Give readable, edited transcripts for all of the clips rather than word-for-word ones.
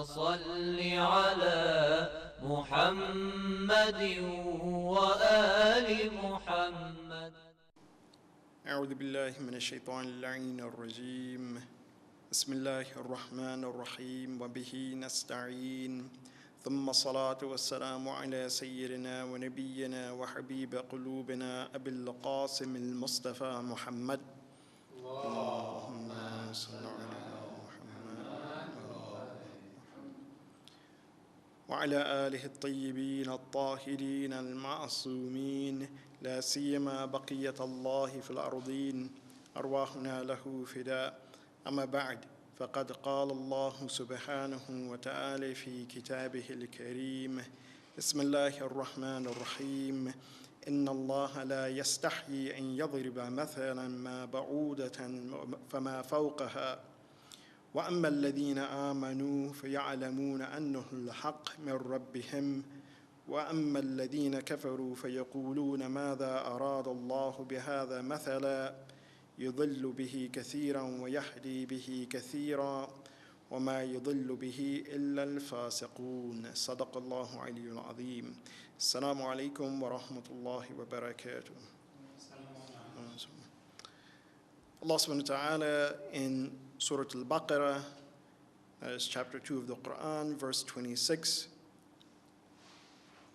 صل على محمد وآل محمد. أعوذ بالله من الشيطان اللعين الرجيم. بسم الله الرحمن الرحيم وبه نستعين. ثم الصلاة والسلام على سيدنا ونبينا وحبيب قلوبنا أبي القاسم المصطفى محمد. اللهم صل على محمد وعلى آله الطيبين الطاهرين المعصومين، لا سيما بقية الله في الأرضين، أرواحنا له فداء. أما بعد، فقد قال الله سبحانه وتعالى في كتابه الكريم: بسم الله الرحمن الرحيم. إن الله لا يستحيي أن يضرب مثلا ما بعودة فما فوقها، وأما الذين آمنوا فيعلمون أنه الحق من ربهم، وأما الذين كفروا فيقولون ماذا أراد الله بهذا مثلا يضل به كثيرا ويهدي به كثيرا وما يضل به إلا الفاسقون. صدق الله العلي العظيم. السلام عليكم ورحمة الله وبركاته. Allah subhanahu wa ta'ala in Surah Al-Baqarah, that is chapter 2 of the Quran, verse 26,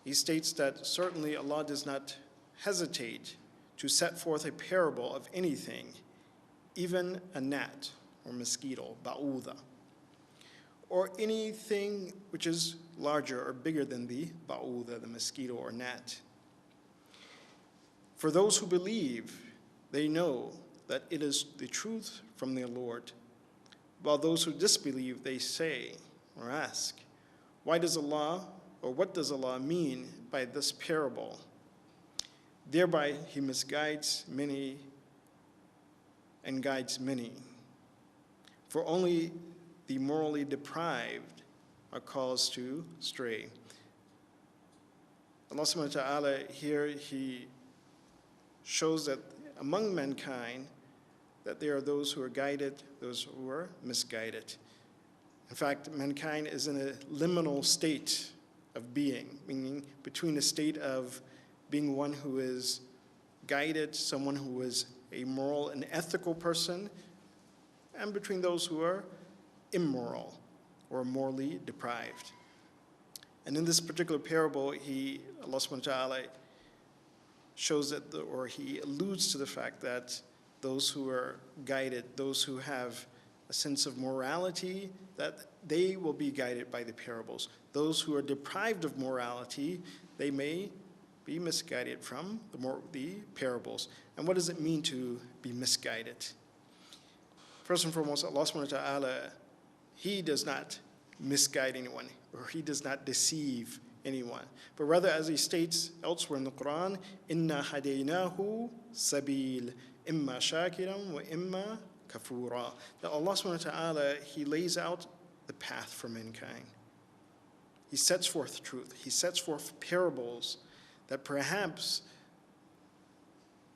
he states that certainly Allah does not hesitate to set forth a parable of anything, even a gnat or mosquito, ba'udha, or anything which is larger or bigger than the ba'udha, the mosquito or gnat. For those who believe, they know that it is the truth from their Lord. While those who disbelieve, they say or ask, why does Allah, or what does Allah mean by this parable? Thereby he misguides many and guides many. For only the morally deprived are caused to stray. Allah subhanahu wa ta'ala here, he shows that among mankind, that there are those who are guided, those who are misguided. In fact, mankind is in a liminal state of being, meaning between a state of being one who is guided, someone who is a moral and ethical person, and between those who are immoral or morally deprived. And in this particular parable, Allah subhanahu wa ta'ala shows that, or he alludes to the fact that those who are guided, those who have a sense of morality, that they will be guided by the parables. Those who are deprived of morality, they may be misguided from the parables. And what does it mean to be misguided? First and foremost, Allah subhanahu wa ta'ala, he does not misguide anyone, or he does not deceive anyone. But rather, as he states elsewhere in the Quran, Inna hadaynahu sabil, imma shakiran wa imma kafura. That Allah subhanahu wa ta'ala, he lays out the path for mankind. He sets forth truth. He sets forth parables that perhaps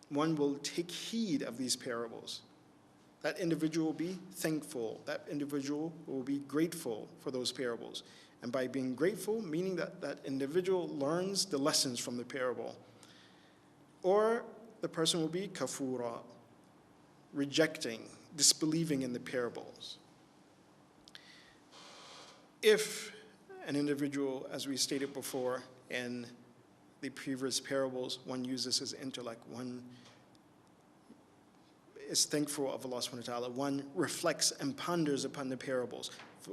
one will take heed of these parables. That individual will be thankful. That individual will be grateful for those parables. And by being grateful, meaning that that individual learns the lessons from the parable. Or the person will be kafura, rejecting, disbelieving in the parables. If an individual, as we stated before in the previous parables, one uses his intellect, one is thankful of Allah subhanahu wa ta'ala, one reflects and ponders upon the parables,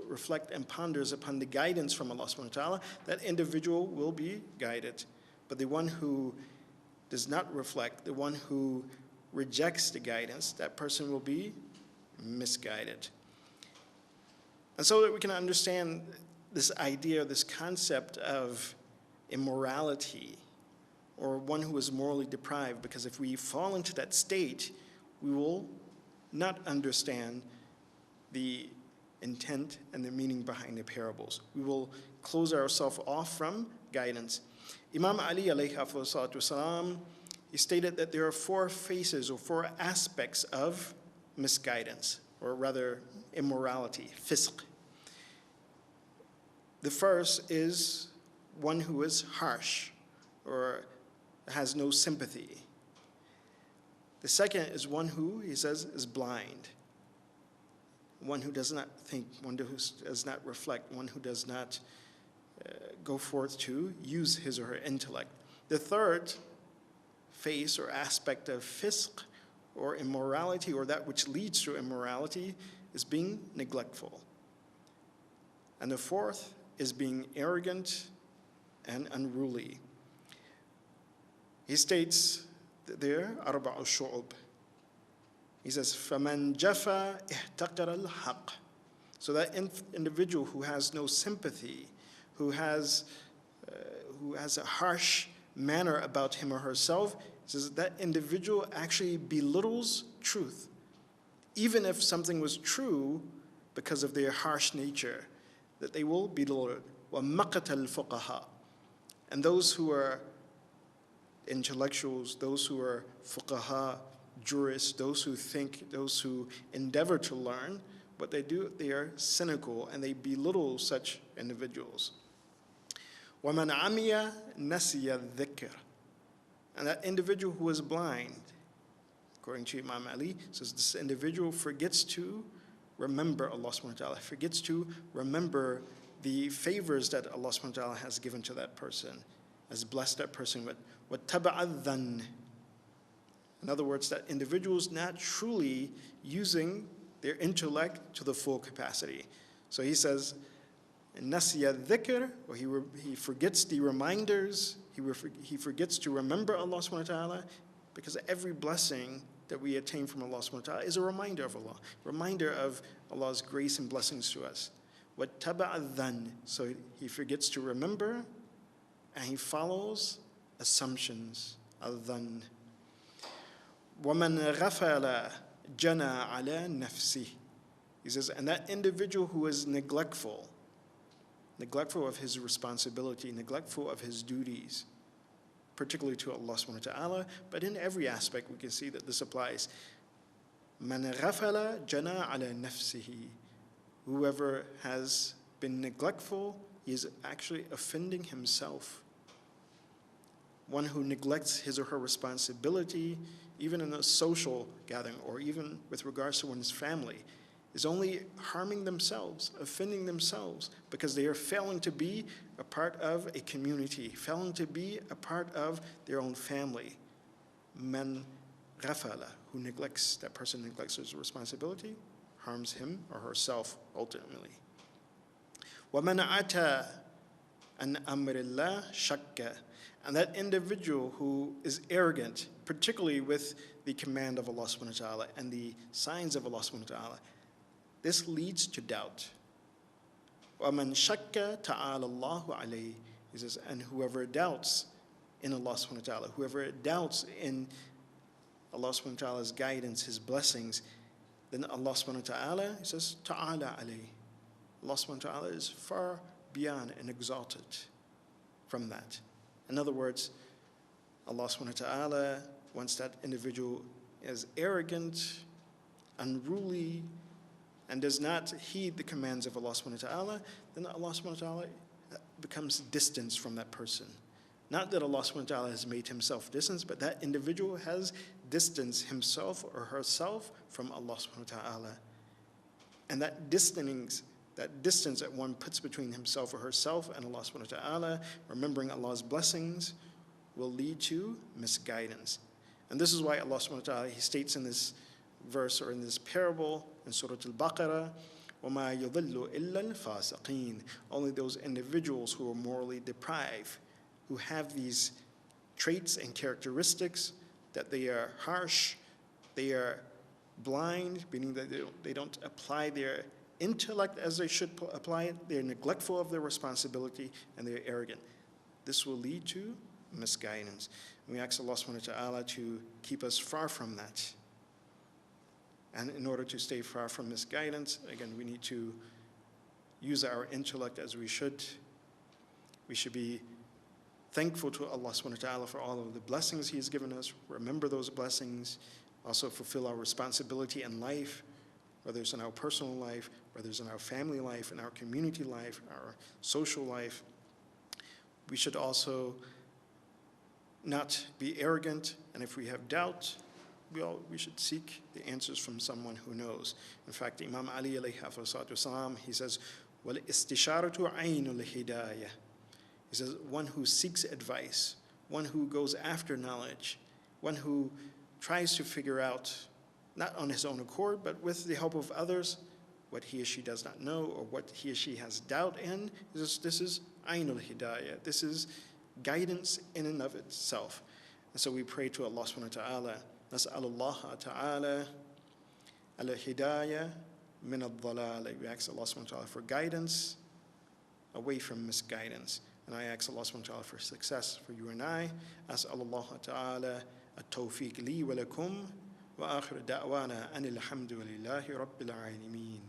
reflect and ponders upon the guidance from Allah subhanahu wa ta'ala, that individual will be guided. But the one who does not reflect, the one who rejects the guidance, that person will be misguided. And so that we can understand this idea, this concept of immorality, or one who is morally deprived, because if we fall into that state, we will not understand the intent and the meaning behind the parables. We will close ourselves off from guidance. Imam Ali alayhi salatu wasalam, he stated that there are four phases or four aspects of misguidance, or rather immorality, fisq. The first is one who is harsh or has no sympathy. The second is one who, he says, is blind. One who does not think, one who does not reflect, one who does not go forth to use his or her intellect. The third phase or aspect of fisq or immorality, or that which leads to immorality, is being neglectful. And the fourth is being arrogant and unruly. He states there, أربع الشعوب. He says, فَمَنْ جَفَى احْتَقَرَ الْحَقِّ. So that individual who has no sympathy, who has a harsh manner about him or herself, says that individual actually belittles truth. Even if something was true, because of their harsh nature, that they will belittle it. وَمَقَتَ الْفُقَهَاء. And those who are intellectuals, those who are fuqaha, jurists, those who think, those who endeavor to learn, what they do, they are cynical and they belittle such individuals. وَمَنْ عَمِيَ نَسِيَ الذِّكْرَ. And that individual who is blind, according to Imam Ali, says this individual forgets to remember Allah subhanahu wa ta'ala, forgets to remember the favors that Allah subhanahu wa ta'ala has given to that person, has blessed that person with. وَاتَّبَعَ الظَّنِّ. In other words, that individual is not truly using their intellect to the full capacity. So he says, نَسِيَ الذِّكْرَ, or he forgets the reminders, he forgets to remember Allah subhanahu wa ta'ala, because every blessing that we attain from Allah subhanahu wa ta'ala is a reminder of Allah, reminder of Allah's grace and blessings to us. وَاتَّبَعَ الظَّنِّ. So he forgets to remember, and he follows assumptions, al-dhann. وَمَنْ غَفَلَ جَنَى عَلَى نَفْسِهِ. He says, and that individual who is neglectful of his responsibility, neglectful of his duties, particularly to Allah subhanahu wa ta'ala, but in every aspect we can see that this applies. مَنْ غَفَلَ جَنَى عَلَى نَفْسِهِ. Whoever has been neglectful, he is actually offending himself. One who neglects his or her responsibility, even in a social gathering or even with regards to one's family, is only harming themselves, offending themselves, because they are failing to be a part of a community, failing to be a part of their own family. Man ghafala, that person neglects his responsibility, harms him or herself ultimately. وَمَنْ عَتَى عَنْ أَمْرِ اللَّهِ شَكَّ. And that individual who is arrogant, particularly with the command of Allah subhanahu wa ta'ala and the signs of Allah subhanahu wa ta'ala, this leads to doubt. وَمَنْ شَكَّ تَعَالَى اللَّهُ عَلَيْهِ. He says, and whoever doubts in Allah subhanahu wa ta'ala, whoever doubts in Allah subhanahu wa ta'ala's guidance, his blessings, then Allah subhanahu wa ta'ala, he says, ta'ala alayhi. Allah subhanahu wa ta'ala is far beyond and exalted from that. In other words, Allah subhanahu wa ta'ala, once that individual is arrogant, unruly, and does not heed the commands of Allah subhanahu wa ta'ala, then Allah subhanahu wa ta'ala becomes distant from that person. Not that Allah subhanahu wa ta'ala has made himself distant, but that individual has distanced himself or herself from Allah subhanahu wa ta'ala. And that distance that one puts between himself or herself and Allah subhanahu wa ta'ala, remembering Allah's blessings, will lead to misguidance. And this is why Allah subhanahu wa ta'ala, he states in this verse or in this parable in Surah Al-Baqarah, وَمَا يُضِلُّ إِلَّا الْفَاسِقِينَ. Only those individuals who are morally deprived, who have these traits and characteristics, that they are harsh, they are blind, meaning that they don't apply their intellect as they should apply it, they're neglectful of their responsibility, and they're arrogant. This will lead to misguidance. And we ask Allah subhanahu wa ta'ala to keep us far from that. And in order to stay far from misguidance, again, we need to use our intellect as we should. We should be thankful to Allah subhanahu wa ta'ala for all of the blessings He has given us, remember those blessings, also fulfill our responsibility in life, whether it's in our personal life, whether it's in our family life, in our community life, our social life. We should also not be arrogant, and if we have doubt, we should seek the answers from someone who knows. In fact, Imam Ali alayhi wasalam, he says, وَالْإِسْتِشَارَةُ عَيْنُ الْهِدَايَةِ. He says, one who seeks advice, one who goes after knowledge, one who tries to figure out, not on his own accord, but with the help of others, what he or she does not know or what he or she has doubt in. This is Ainul Hidayah. This is guidance in and of itself. And so we pray to Allah subhanahu wa ta'ala, Nas'alullah ta'ala al-hidayah min al-dhalal. We ask Allah subhanahu wa ta'ala for guidance away from misguidance. And I ask Allah subhanahu wa ta'ala for success for you and I. As'alullah ta'ala at-tawfiq li wa lakum. وآخر دعوانا أن الحمد لله رب العالمين.